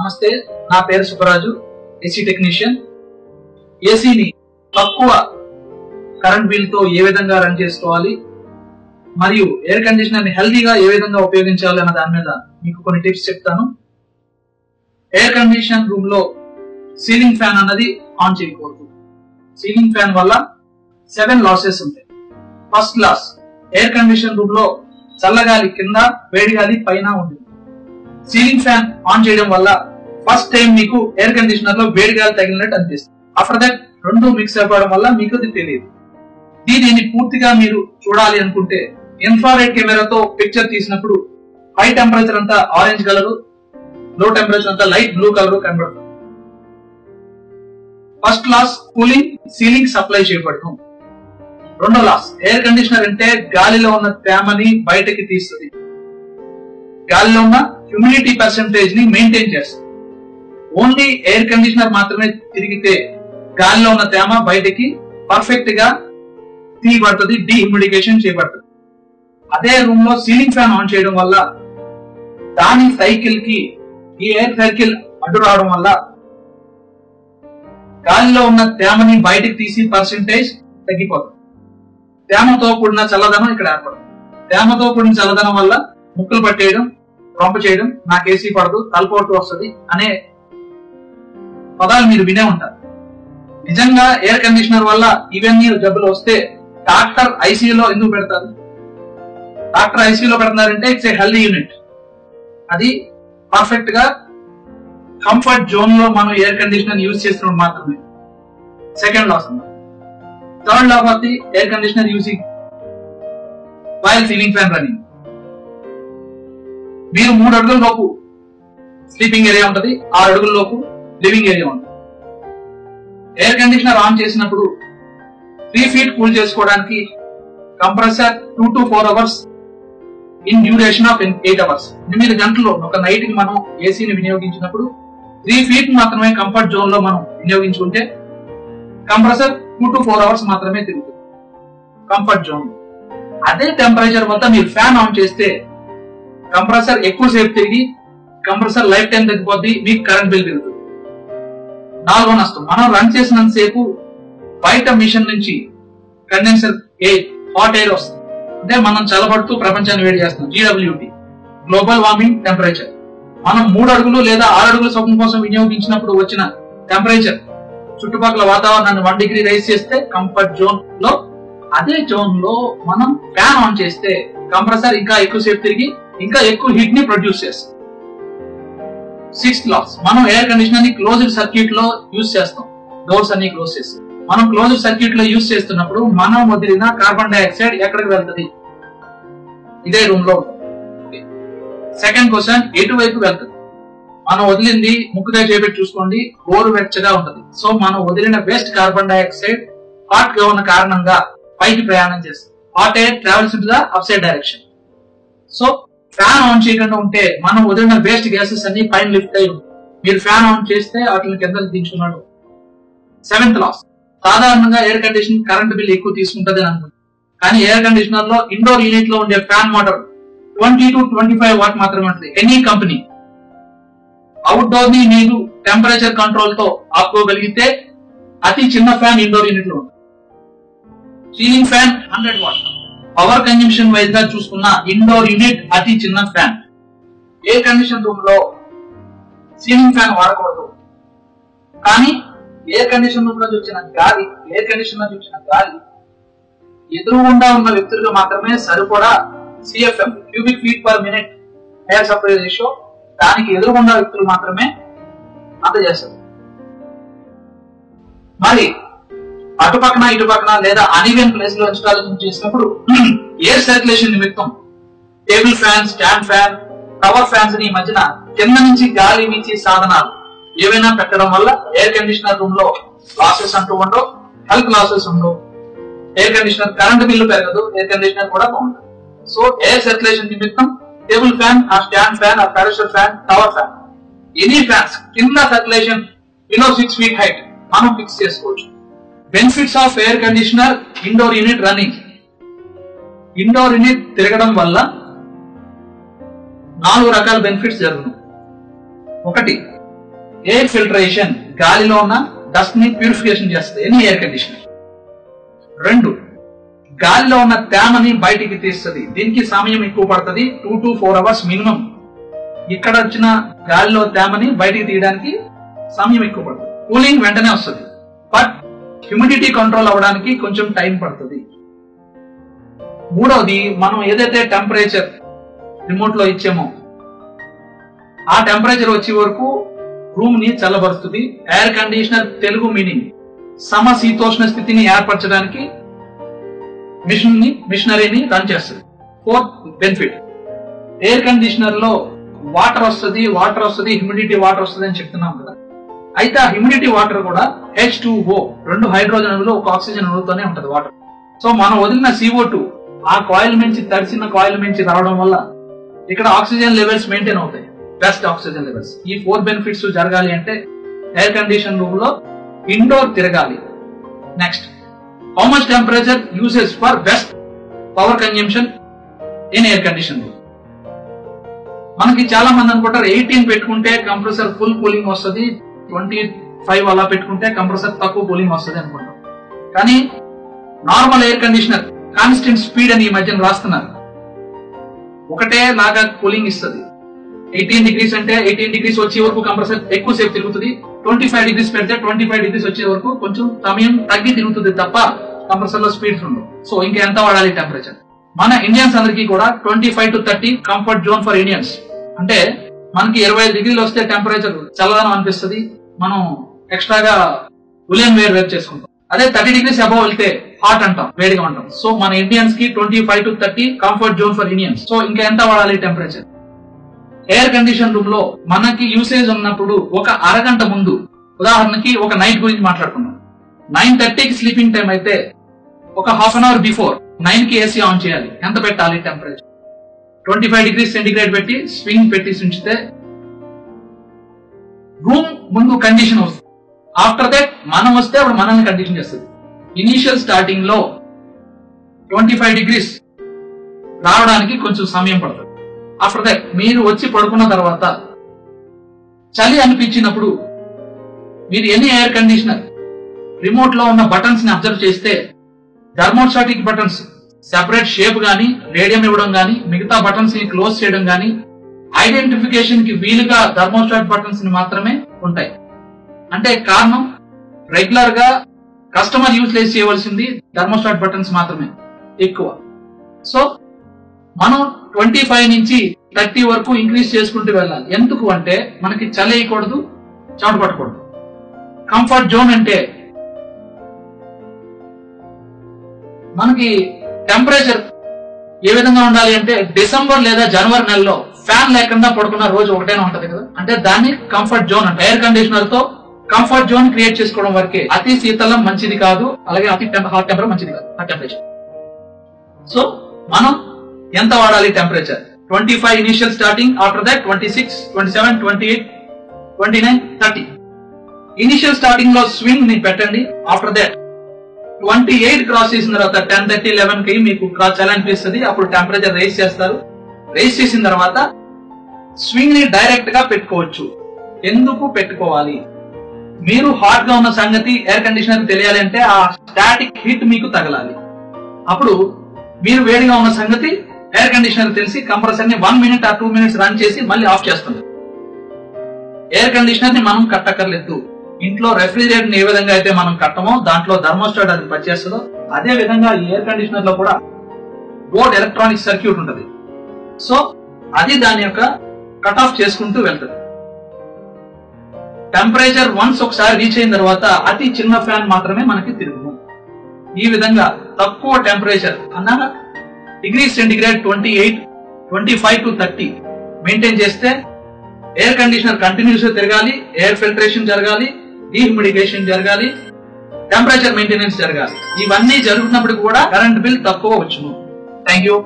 నమస్తే, నా పేరు సుబ్బరాజు, ఏసీ టెక్నీషియన్. ఏసీని తక్కువ కరెంట్ బిల్ తో ఏ విధంగా రన్ చేసుకోవాలి మరియు ఎయిర్ కండిషనర్ ని హెల్దీగా ఏ విధంగా ఉపయోగించాలి అన్న దాని మీద మీకు కొన్ని టిప్స్ చెప్తాను. ఎయిర్ కండిషన్ రూమ్ లో సీలింగ్ ఫ్యాన్ అన్నది ఆన్ చేయకూడదు. సీలింగ్ ఫ్యాన్ వల్ల 7 లాసెస్ ఉంటాయి. First loss, air condition room లో చల్లగాలి కింద, వేడిగాలి పైన ఉంటుంది. సీలింగ్ ఫ్యాన్ ఆన్ చేయడం వల్ల ఫస్ట్ టైం మీకు ఎయిర్ కండిషనర్ లో వేడిగాలి తగిలినట్టు అనిపిస్తుంది. ఆఫ్టర్ దట్ రెండు మిక్స్ అయిపోవడం వల్ల మీకు అది తెలియదు. దీనిని పూర్తిగా మీరు చూడాలి అనుకుంటే ఇన్ఫ్రారెడ్ కెమెరాతో పిక్చర్ తీసినప్పుడు హై టెంపరేచర్ అంతా ఆరెంజ్ కలర్, లో టెంపరేచర్ అంతా లైట్ బ్లూ కలర్ కనబడుతుంది. First loss, cooling ceiling supply చేయబడటం. రెండో లాస్, ఎయిర్ కండిషనర్ అంటే గాలిలో ఉన్న తేమని బయటకి తీస్తుంది, గాలిలో ఉన్న హ్యూమిడిటీ పర్సెంటేజ్ ని మెయింటైన్ చేస్తుంది. ఓన్లీ ఎయిర్ కండిషనర్ మాత్రమే తిరిగితే గాలిలో ఉన్న తేమ బయటకి పర్ఫెక్ట్ గా తీయబడుతుంది, డీహ్యూమిడిఫికేషన్ చేయబడుతుంది. అదే రూమ్ లో సీలింగ్ ఫ్యాన్ ఆన్ చేయడం వల్ల దాని సైకిల్ కి ఈ ఎయిర్ సైకిల్ అడ్డు రావడం వల్ల గాలిలో ఉన్న తేమని బయటకు తీసి పర్సెంటేజ్ తగ్గిపోతుంది. తేమతో కూడిన చల్లదనం ఇక్కడ ఏర్పడుతుంది. తేమతో కూడిన చల్లదనం వల్ల ముక్కులు పట్టేయడం, రొంప చేయడం, నాకు ఏసీ పడదు, తలపోటు వస్తుంది అనే పదాలు మీరు వినే ఉంటారు. నిజంగా ఎయిర్ కండిషనర్ వల్ల ఇవన్నీ జబ్బులు వస్తే డాక్టర్ ఐసీయూలో ఎందుకు పెడతారు? డాక్టర్ ఐసీయూలో పెడతారంటే ఇట్స్ ఏ హెల్దీ యూనిట్. అది పర్ఫెక్ట్ గా కంఫర్ట్ జోన్ లో మనం ఎయిర్ కండిషనర్ యూజ్ చేస్తున్నప్పుడు మాత్రమే. సెకండ్ లాస్ అన్నమాట. Third law of the air conditioner using while ceiling fan running. మీరు 3 అడుగుల లోపు స్లీపింగ్ ఏరియా ఉంటుంది, 6 అడుగుల లోపు లివింగ్ ఏరియా ఉంటుంది. ఎయిర్ కండిషనర్ ఆన్ చేసినప్పుడు 3 feet కూల్ చేసుకోవడానికి compressor 2 to 4 hours in duration of 8 hours. 8 గంటల్లో ఒక నైట్ కి మనం ఏసీని వినియోగించినప్పుడు 3 feet మాత్రమే కంఫర్ట్ జోన్ లో మనం వినియోగించుకుంటే కంప్రెసర్ 2 to 4 hours మాత్రమే తిరుగుతుంది కంఫర్ట్ జోన్. అదే టెంపరేచర్ వద్ద మీరు ఫ్యాన్ ఆన్ చేస్తే కంప్రెసర్ ఎక్కువసేపు తిరిగి కంప్రెసర్ లైఫ్ టైం తగ్గిపోద్ది, మీకు కరెంట్ బిల్ పెరుగుతుంది. 4వ నష్టం, మనం రన్ చేసినంత సేపు బయట మిషన్ నుంచి కండెన్సర్ ఎయిర్, హాట్ ఎయిర్ వస్తుంది. అంటే మనం చల్లబడుతూ ప్రపంచాన్ని వేడి చేస్తున్నాం. GWT, global warming temperature. మనం 3 అడుగులు లేదా 6 అడుగుల సుఖం కోసం వినియోగించినప్పుడు వచ్చిన టెంపరేచర్ చుట్టుపక్కల వాతావరణాన్ని 1 degree రైజ్ చేస్తే కంఫర్ట్ జోన్ లో, అదే జోన్ లో మనం ఫ్యాన్ ఆన్ చేస్తే కంప్రెసర్ ఇంకా ఎక్కువసేపు తిరిగి ఇంకా ఎక్కువ హీట్ ని ప్రొడ్యూస్ చేస్తుంది. 6th లాస్, మనం ఎయిర్ కండిషనర్ ని క్లోజ్డ్ సర్క్యూట్ లో యూజ్ చేస్తాం. డోర్స్ అన్ని క్లోజ్ చేస్తాం. మనం క్లోజ్డ్ సర్క్యూట్ లో యూజ్ చేస్తున్నప్పుడు మనం వదిలిన కార్బన్ డైఆక్సైడ్ ఎక్కడికి వెళ్తుంది? ఇదే రూమ్ లో ఉంటుంది. సెకండ్ క్వశ్చన్, ఎటువైపు వెళ్తుంది? మనం వదిలింది ముక్కుగా చేపెట్టి చూసుకోండి, గోరు వెచ్చగా ఉంటుంది. సో మనం వదిలిన వేస్ట్ కార్బన్ డైఆక్సైడ్ హాట్ గా ఉన్న కారణంగా పైకి ప్రయాణం చేస్తుంది. Hot air travels in the upside direction. So fan on చేయకుండా ఉంటే మనం వదిలిన వేస్ట్ గ్యాసెస్ అన్ని పైన లిఫ్ట్ అయి ఉంటాయి. మీరు ఫ్యాన్ ఆన్ చేస్తే వాటిని కింద దించుకున్నాడు. 7th లాస్, సాధారణంగా ఎయిర్ కండిషన్ కరెంట్ బిల్ ఎక్కువ తీసుకుంటుంది అని అనుకుంటుంది. కానీ ఎయిర్ కండిషనర్ లో ఇండోర్ యూనిట్ లో ఉండే ఫ్యాన్ మోటార్ 20 to 25 వాట్ మాత్రమే ఉంటుంది. Any company. అవుట్డోర్ ని మీరు టెంపరేచర్ కంట్రోల్ తో ఆపుకోగలిగితే అతి చిన్న ఫ్యాన్ ఇండోర్ యూనిట్ లో ఉంటుంది. Ceiling fan 100 what. Power consumption wise గా చూసుకున్న ఇండోర్ యూనిట్ అతి చిన్న ఫ్యాన్. ఎయిర్ కండిషన్ రూమ్ లో సీలింగ్ ఫ్యాన్ వాడకూడదు. కానీ ఎయిర్ కండిషన్ రూమ్ లో వచ్చిన గాలి, ఎయిర్ కండిషన్ లో వచ్చిన గాలి ఎదురుగుండా ఉన్న వ్యక్తులకు మాత్రమే సరిపడా CFM, cubic feet per minute air supply ratio, దానికి ఎదురుగుండా వ్యక్తులు మాత్రమే అందజేస్తారు. మరి అటుపక్కన ఇటుపక్కన లేదా అన్ఈవెన్ ప్లేస్ లో ఇన్స్టాలేషన్ చేసినప్పుడు ఎయిర్ సర్క్యులేషన్ నిమిత్తం table fan, stand fan, tower fans ని మధ్యన కింద నుంచి గాలి వీచే సాధనాలు ఏవైనా పెట్టడం వల్ల ఎయిర్ కండిషనర్ రూమ్ లో లాసెస్ అంటూ ఉండవు, హెల్త్ లాసెస్ ఉండవు. ఎయిర్ కండిషనర్ కరెంట్ బిల్లు పెరగదు, ఎయిర్ కండిషనర్ కూడా బాగుంటుంది. సో ఎయిర్ సర్క్యులేషన్ నిమిత్తం టేబుల్ ఫ్యాన్, ఆ స్టాండ్ ఫ్యాన్, ఆ parachute fan, tower fan, any fans కింద సర్క్యులేషన్ బిలో 6 feet హైట్ మనం ఫిక్స్ చేసుకోవచ్చు. Benefits of air conditioner indoor unit running. Indoor unit తిరగడం వల్ల 4 రకాల బెనిఫిట్స్ జరుగును. 1, ఎయిర్ ఫిల్టరేషన్, గాలిలో ఉన్న డస్ట్ ని ప్యూరిఫికేషన్ చేస్తుంది ఎనీ ఎయిర్ కండిషనర్. 2, గాలిలో ఉన్న తేమని బయటికి తీస్తుంది. దీనికి సమయం ఎక్కువ పడుతుంది, 2 to 4 hours మినిమం. ఇక్కడ వచ్చిన గాలిలో తేమని బయటికి తీయడానికి సమయం ఎక్కువ పడుతుంది. కూలింగ్ వెంటనే వస్తుంది, బట్ హ్యూమిడిటీ కంట్రోల్ అవ్వడానికి కొంచెం టైం పడుతుంది. 3వది, మనం ఏదైతే టెంపరేచర్ రిమోట్ లో ఇచ్చామో ఆ టెంపరేచర్ వచ్చే వరకు రూమ్ ని చల్లబరుస్తుంది. ఎయిర్ కండిషనర్ తెలుగు మీనింగ్ సమశీతోష్ణ స్థితిని ఏర్పరచడానికి మిషనరీని రన్ చేస్తుంది. 4th బెనిఫిట్, ఎయిర్ కండిషనర్ లో వాటర్ వస్తుంది, హ్యూమిడిటీ వాటర్ వస్తుంది అని చెప్తున్నాం కదా. అయితే ఆ హ్యూమిడిటీ వాటర్ కూడా H2O, 2 హైడ్రోజన్ అణువులు, 1 ఆక్సిజన్ అణువుతోనే ఉంటది వాటర్. సో మనం వదిలిన CO2 ఆ కాయిల్ నుంచి, తడిసిన కాయిల్ నుంచి రావడం వల్ల ఇక్కడ ఆక్సిజన్ లెవెల్స్ మెయింటైన్ అవుతాయి, బెస్ట్ ఆక్సిజన్ లెవెల్స్. ఈ 4 బెనిఫిట్స్ జరగాలి అంటే ఎయిర్ కండిషన్ రూమ్ లో ఇండోర్ తిరగాలి. Next, how much temperature uses for best power consumption in air condition room. మనకి చాలా మంది అనుకుంటారు 18 పెట్టుకుంటే కంప్రెసర్ ఫుల్ కూలింగ్ వస్తుంది, 25 అలా పెట్టుకుంటే కంప్రెసర్ తక్కువ కూలింగ్ వస్తుంది అనుకుంటాం. కానీ normal air conditioner constant speed అని ఈ మధ్యన రాస్తున్నారు, ఒకటే లాగా కూలింగ్ ఇస్తుంది. 18 degrees అంటే 18 degrees వచ్చే వరకు కంప్రెసర్ ఎక్కువసేపు తిరుగుతుంది. 25 degrees పెడితే 25 degrees వచ్చే వరకు కొంచెం సమయం తగ్గి తిరుగుతుంది తప్ప కంప్రెసర్ లో స్పీడ్స్ ఉండవు. సో ఇంకా ఎంత వాడాలి టెంపరేచర్? మన ఇండియన్స్ అందరికీ కూడా 25 to 30 comfort zone for Indians. అంటే మనకి 25 degrees వస్తే టెంపరేచర్ చల్లదనం అనిపిస్తుంది, మనం ఎక్స్ట్రాగా ఉలెన్ వేర్ చేసుకుంటాం. అదే 30 degrees అబౌవ్ వెళ్తే హాట్ అంటాం, వేడిగా ఉంటాం. సో మన ఇండియన్స్ కి 25 to 30 comfort zone for Indians. So ఇంకా ఎంత వాడాలి టెంపరేచర్? ఎయిర్ కండిషన్ రూమ్ లో మనకి యూసేజ్ ఉన్నప్పుడు ఒక అరగంట ముందు, ఉదాహరణకి ఒక నైట్ గురించి మాట్లాడుకున్నాం, 9:30కి స్లీపింగ్ టైం అయితే ఒక హాఫ్ అన్ అవర్ బిఫోర్ 9కి ఏసీ ఆన్ చేయాలి. ఎంత పెట్టాలి టెంపరేచర్? 25 degrees సెంటిగ్రేడ్ పెట్టి స్వింగ్ పెట్టి ఉంచితే రూమ్ ముందు కండిషన్ వస్తుంది. ఆఫ్టర్ దట్ మనం వస్తే అప్పుడు మనల్ని కండిషన్ చేస్తుంది. ఇనీషియల్ స్టార్టింగ్ లో 25 degrees రావడానికి కొంచెం సమయం పడుతుంది. ఆఫ్టర్ దట్ మీరు వచ్చి పడుకున్న తర్వాత చలి అనిపించినప్పుడు మీరు ఎనీ ఎయిర్ కండిషనర్ రిమోట్ లో ఉన్న బటన్స్ ని అబ్జర్వ్ చేస్తే థర్మోస్టాటిక్ బటన్స్ సెపరేట్ షేప్ గానీ, రేడియం ఇవ్వడం గానీ, మిగతా బటన్స్ ని క్లోజ్ చేయడం గానీ, ఐడెంటిఫికేషన్ కి వీలుగా థర్మోస్టాట్ బటన్స్ ని మాత్రమే ఉంటాయి. అంటే కారణం, రెగ్యులర్ గా కస్టమర్ యూటిలైజ్ చేయవలసింది థర్మోస్టాట్ బటన్స్ మాత్రమే ఎక్కువ. సో మనం 25 నుంచి 30 వరకు ఇంక్రీజ్ చేసుకుంటూ వెళ్ళాలి. ఎందుకు అంటే మనకి చలి వేయకూడదు, చెమట పట్టకూడదు. కంఫర్ట్ జోన్ అంటే మనకి టెంపరేచర్ ఏ విధంగా ఉండాలి అంటే డిసెంబర్ లేదా జనవరి నెలలో ఫ్యాన్ లేకుండా పడుకున్న రోజు ఒకటైనా ఉంటది కదా, అంటే దాన్ని కంఫర్ట్ జోన్ అంటే. ఎయిర్ కండిషనర్ తో కంఫర్ట్ జోన్ క్రియేట్ చేసుకోవడం వరకే. అతి శీతలం మంచిది కాదు, అలాగే అతి హాట్ టెంపరేచర్ మంచిది కాదు, హాట్ టెంపరేచర్. సో మనం ఎంత వాడాలి temperature? 25 initial starting, after that 26, 27, 28, 29, 30. Initial starting లో స్వింగ్ ని పెట్టండి. ఆఫ్టర్ దట్ 28 క్రాస్ చేసిన తర్వాత 10:30, 11కి మీకు క్రాస్ చేయాలనిపిస్తుంది, అప్పుడు టెంపరేచర్ రైజ్ చేస్తారు. రైజ్ చేసిన తర్వాత స్వింగ్ ని డైరెక్ట్ గా పెట్టుకోవచ్చు. ఎందుకు పెట్టుకోవాలి? మీరు హాట్ గా ఉన్న సంగతి ఎయిర్ కండిషనర్ తెలియాలి అంటే ఆ స్టాటిక్ హీట్ మీకు తగలాలి. అప్పుడు మీరు వేడిగా ఉన్న సంగతి ఎయిర్ కండిషనర్ తెలిసి కంప్రెసర్ ని 1 minute or 2 minutes రన్ చేసి మళ్ళీ ఆఫ్ చేస్తుంది. ఎయిర్ కండిషనర్ ని మనం కట్టక్కర్లేదు. ఇంట్లో రెఫ్రిజిరేటర్ ని ఏ విధంగా అయితే మనం కట్టమో దాంట్లో థర్మోస్టాట్ అది పనిచేస్తుందో అదే విధంగా ఈ ఎయిర్ కండిషనర్ లో కూడా బోర్డ్ ఎలక్ట్రానిక్ సర్క్యూట్ ఉంటుంది. సో అది దాని యొక్క కట్ ఆఫ్ చేసుకుంటూ వెళ్తుంది. టెంపరేచర్ వన్స్ ఒకసారి రీచ్ అయిన తర్వాత అతి చిన్న ఫ్యాన్ మాత్రమే మనకి తిరుగును. ఈ విధంగా తక్కువ టెంపరేచర్ అన్నాక డిగ్రీ సెంటిగ్రేడ్ 28, 25 to 30 మెయింటైన్ చేస్తే ఎయిర్ కండిషనర్ కంటిన్యూస్ గా తిరగాలి, ఎయిర్ ఫిల్టరేషన్ జరగాలి, డీహ్యూమిడిఫికేషన్ జరగాలి, టెంపరేచర్ మెయింటెనెన్స్ జరగాలి. ఇవన్నీ జరుగుతున్నప్పుడు కూడా కరెంట్ బిల్ తక్కువ వచ్చును. Thank you.